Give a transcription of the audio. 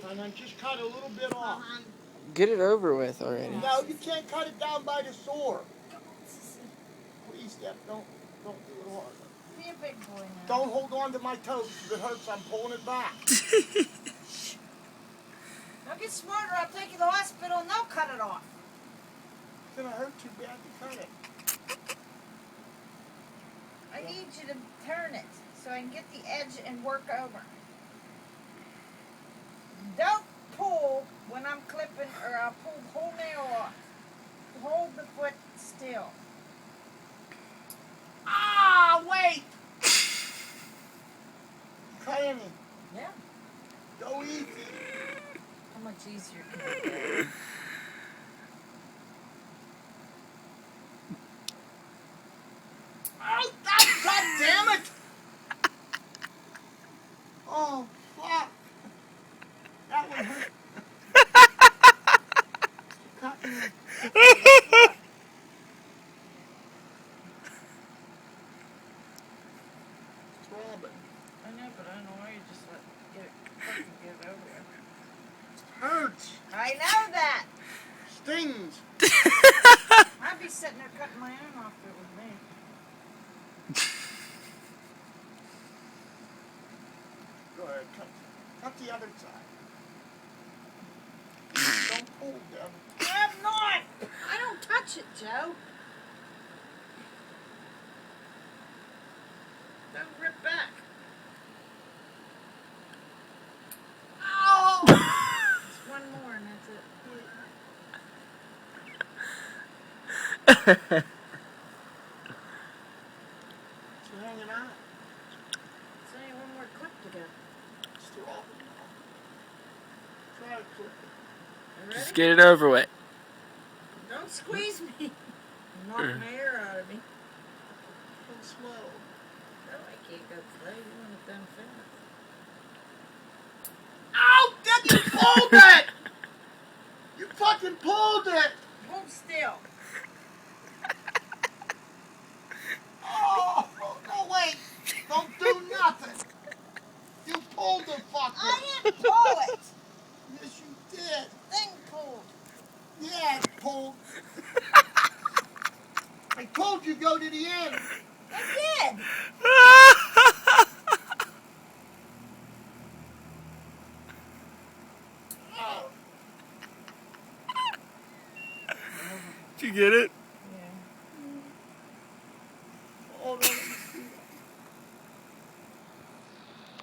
and then just cut a little bit off. Get it over with already. No, you can't cut it down by the saw. Please, Deb, don't do it hard. Be a big boy now. Don't hold on to my toes. If it hurts, I'm pulling it back. Don't get smarter. I'll take you to the hospital and they'll cut it off. It's gonna hurt too bad to cut it. I need you to turn it so I can get the edge and work over. Don't pull when I'm clipping or I'll pull the whole nail off. Hold the foot still. Ah, wait! Clammy. Yeah. Go easy. How much easier can it get? Oh, God damn it! Oh, fuck. That one hurt. Cut me. Throbbing. I know, but I don't know why you just get it over there. Hurts. I know that. Stings. I'd be sitting there cutting my own off if it was me. Go ahead, cut the other side. Don't pull, Deb. I'm not. I don't touch it, Joe. Don't rip back. Ow! It's one more and that's it. It's hanging out. It's only one more clip to go. It's throbbing now. Try to clip it. You Just ready? get it over with. Don't squeeze me. Knock my air out of me. Go slow. No, I can't go slow. You want it done fast. Ow! Deb, you pulled it! You fucking pulled it! Hold still. Oh, no, wait. Don't do nothing. You pulled the fucker. I didn't pull it. Yes, you did. Thing pulled. Yeah, it pulled. I told you go to the end. I did. Oh. Did you get it?